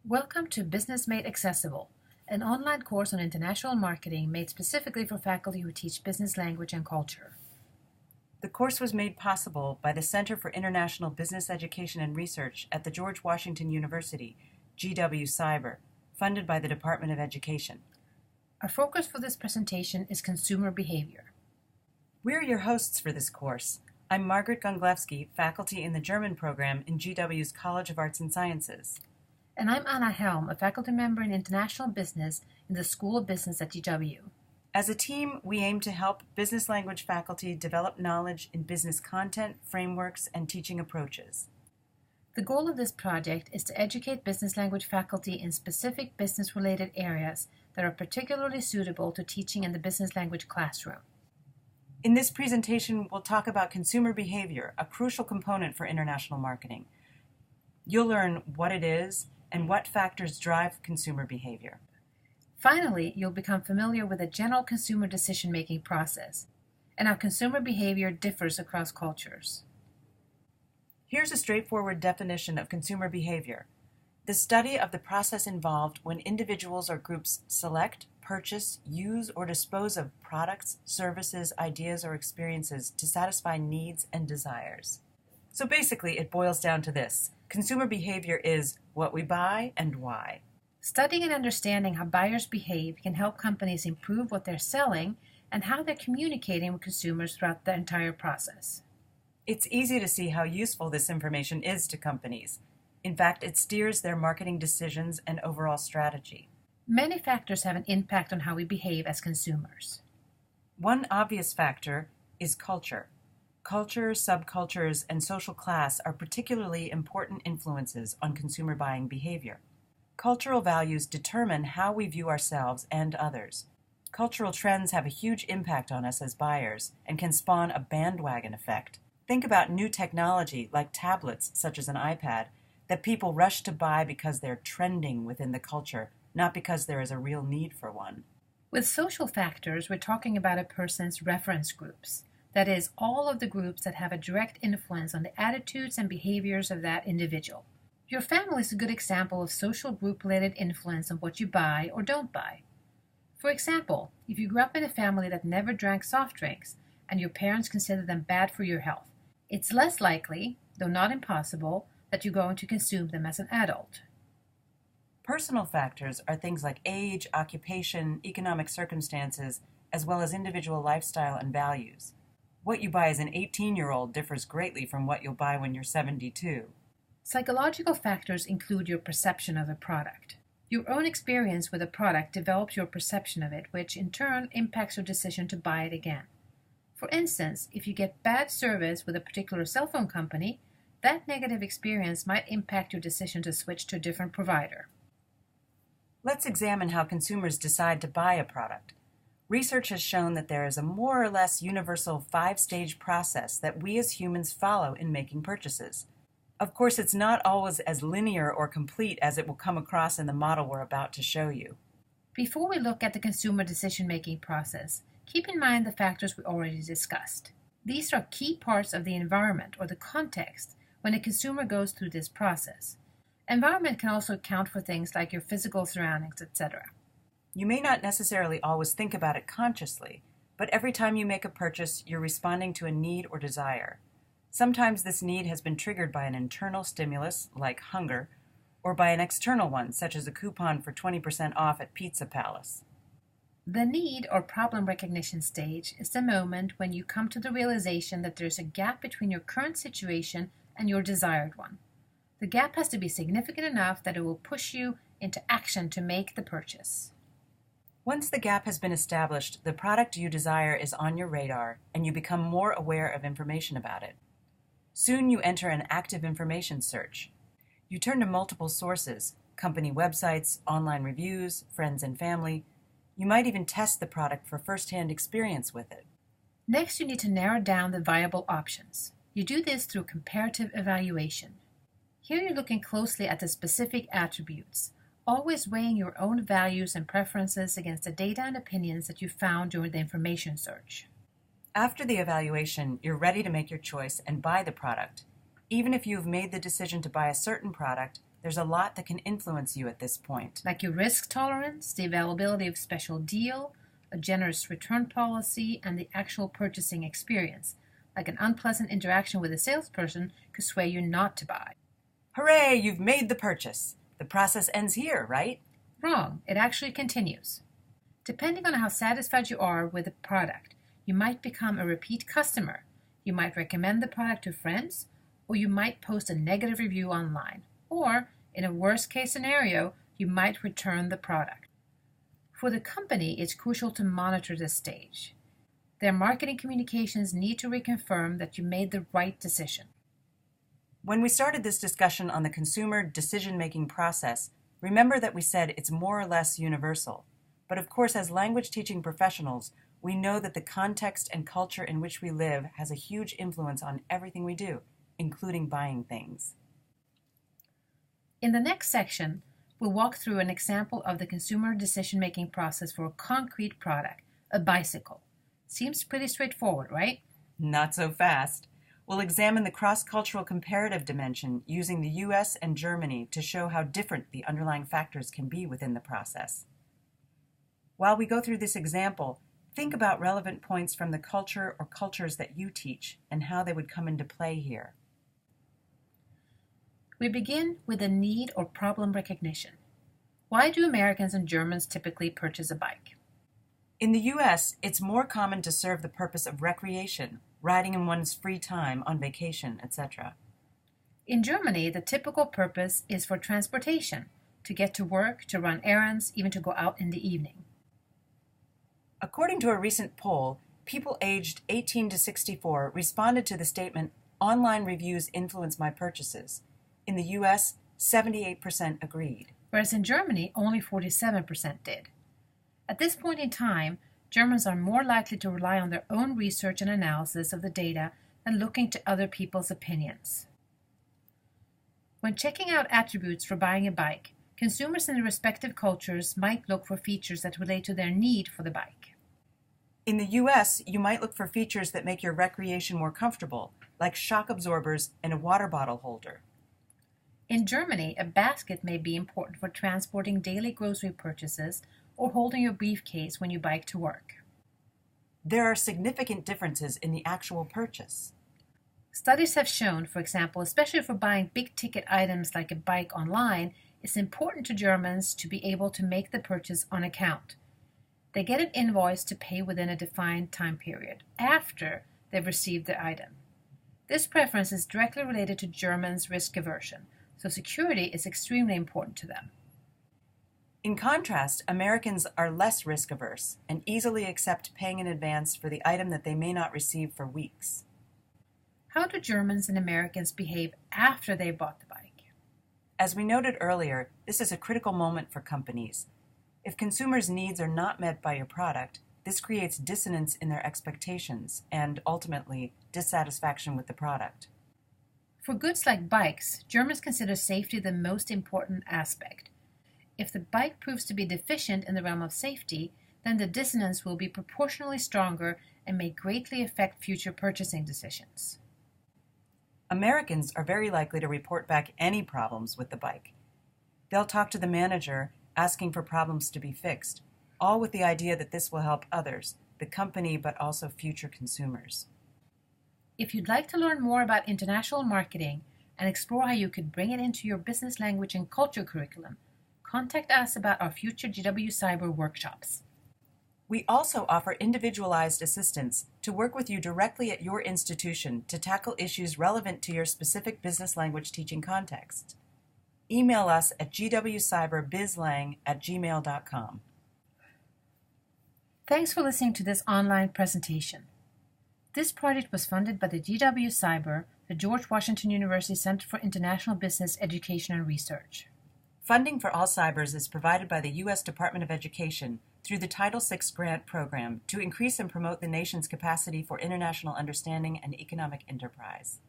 Welcome to Business Made Accessible, an online course on international marketing made specifically for faculty who teach business language and culture. The course was made possible by the Center for International Business Education and Research at the George Washington University, GW Cyber, funded by the Department of Education. Our focus for this presentation is consumer behavior. We're your hosts for this course. I'm Margaret Gonglewski, faculty in the German program in GW's College of Arts and Sciences. And I'm Anna Helm, a faculty member in international business in the School of Business at GW. As a team, we aim to help business language faculty develop knowledge in business content, frameworks, and teaching approaches. The goal of this project is to educate business language faculty in specific business-related areas that are particularly suitable to teaching in the business language classroom. In this presentation, we'll talk about consumer behavior, a crucial component for international marketing. You'll learn what it is and what factors drive consumer behavior. Finally, you'll become familiar with the general consumer decision-making process and how consumer behavior differs across cultures. Here's a straightforward definition of consumer behavior: the study of the process involved when individuals or groups select, purchase, use, or dispose of products, services, ideas, or experiences to satisfy needs and desires. So basically, it boils down to this: consumer behavior is what we buy and why. Studying and understanding how buyers behave can help companies improve what they're selling and how they're communicating with consumers throughout the entire process. It's easy to see how useful this information is to companies. In fact, it steers their marketing decisions and overall strategy. Many factors have an impact on how we behave as consumers. One obvious factor is culture. Culture, subcultures, and social class are particularly important influences on consumer buying behavior. Cultural values determine how we view ourselves and others. Cultural trends have a huge impact on us as buyers and can spawn a bandwagon effect. Think about new technology like tablets, such as an iPad, that people rush to buy because they're trending within the culture, not because there is a real need for one. With social factors, we're talking about a person's reference groups. That is, all of the groups that have a direct influence on the attitudes and behaviors of that individual. Your family is a good example of social group-related influence on what you buy or don't buy. For example, if you grew up in a family that never drank soft drinks and your parents consider them bad for your health, it's less likely, though not impossible, that you're going to consume them as an adult. Personal factors are things like age, occupation, economic circumstances, as well as individual lifestyle and values. What you buy as an 18-year-old differs greatly from what you'll buy when you're 72. Psychological factors include your perception of a product. Your own experience with a product develops your perception of it, which in turn impacts your decision to buy it again. For instance, if you get bad service with a particular cell phone company, that negative experience might impact your decision to switch to a different provider. Let's examine how consumers decide to buy a product. Research has shown that there is a more or less universal 5-stage process that we as humans follow in making purchases. Of course, it's not always as linear or complete as it will come across in the model we're about to show you. Before we look at the consumer decision-making process, keep in mind the factors we already discussed. These are key parts of the environment or the context when a consumer goes through this process. Environment can also account for things like your physical surroundings, etc. You may not necessarily always think about it consciously, but every time you make a purchase, you're responding to a need or desire. Sometimes this need has been triggered by an internal stimulus, like hunger, or by an external one, such as a coupon for 20% off at Pizza Palace. The need or problem recognition stage is the moment when you come to the realization that there's a gap between your current situation and your desired one. The gap has to be significant enough that it will push you into action to make the purchase. Once the gap has been established, the product you desire is on your radar, and you become more aware of information about it. Soon you enter an active information search. You turn to multiple sources: company websites, online reviews, friends and family. You might even test the product for first-hand experience with it. Next, you need to narrow down the viable options. You do this through comparative evaluation. Here you're looking closely at the specific attributes, always weighing your own values and preferences against the data and opinions that you found during the information search. After the evaluation, you're ready to make your choice and buy the product. Even if you've made the decision to buy a certain product, There's a lot that can influence you at this point. Like your risk tolerance, the availability of special deal, a generous return policy, and the actual purchasing experience. Like an unpleasant interaction with a salesperson could sway you not to buy. Hooray, you've made the purchase. The process ends here, right? Wrong. It actually continues. Depending on how satisfied you are with the product, you might become a repeat customer. You might recommend the product to friends, or you might post a negative review online. Or, in a worst-case scenario, you might return the product. For the company, it's crucial to monitor this stage. Their marketing communications need to reconfirm that you made the right decision. When we started this discussion on the consumer decision-making process, remember that we said it's more or less universal. But of course, as language teaching professionals, we know that the context and culture in which we live has a huge influence on everything we do, including buying things. In the next section, we'll walk through an example of the consumer decision-making process for a concrete product, a bicycle. Seems pretty straightforward, right? Not so fast. We'll examine the cross-cultural comparative dimension using the US and Germany to show how different the underlying factors can be within the process. While we go through this example, think about relevant points from the culture or cultures that you teach and how they would come into play here. We begin with a need or problem recognition. Why do Americans and Germans typically purchase a bike? In the US, it's more common to serve the purpose of recreation, riding in one's free time, on vacation, etc. In Germany, the typical purpose is for transportation, to get to work, to run errands, even to go out in the evening. According to a recent poll, people aged 18 to 64 responded to the statement, "Online reviews influence my purchases." In the US, 78% agreed. Whereas in Germany, only 47% did. At this point in time, Germans are more likely to rely on their own research and analysis of the data than looking to other people's opinions. When checking out attributes for buying a bike, consumers in the respective cultures might look for features that relate to their need for the bike. In the US, you might look for features that make your recreation more comfortable, like shock absorbers and a water bottle holder. In Germany, a basket may be important for transporting daily grocery purchases or holding your briefcase when you bike to work. There are significant differences in the actual purchase. Studies have shown, for example, especially for buying big-ticket items like a bike online, it's important to Germans to be able to make the purchase on account. They get an invoice to pay within a defined time period, after they've received the item. This preference is directly related to Germans' risk aversion, so security is extremely important to them. In contrast, Americans are less risk-averse and easily accept paying in advance for the item that they may not receive for weeks. How do Germans and Americans behave after they bought the bike? As we noted earlier, this is a critical moment for companies. If consumers' needs are not met by your product, this creates dissonance in their expectations and, ultimately, dissatisfaction with the product. For goods like bikes, Germans consider safety the most important aspect. If the bike proves to be deficient in the realm of safety, then the dissonance will be proportionally stronger and may greatly affect future purchasing decisions. Americans are very likely to report back any problems with the bike. They'll talk to the manager, asking for problems to be fixed, all with the idea that this will help others, the company, but also future consumers. If you'd like to learn more about international marketing and explore how you could bring it into your business language and culture curriculum, contact us about our future GW Cyber workshops. We also offer individualized assistance to work with you directly at your institution to tackle issues relevant to your specific business language teaching context. Email us at gwcyberbizlang@gmail.com. Thanks for listening to this online presentation. This project was funded by the GW Cyber, the George Washington University Center for International Business Education and Research. Funding for All Cybers is provided by the U.S. Department of Education through the Title VI grant program to increase and promote the nation's capacity for international understanding and economic enterprise.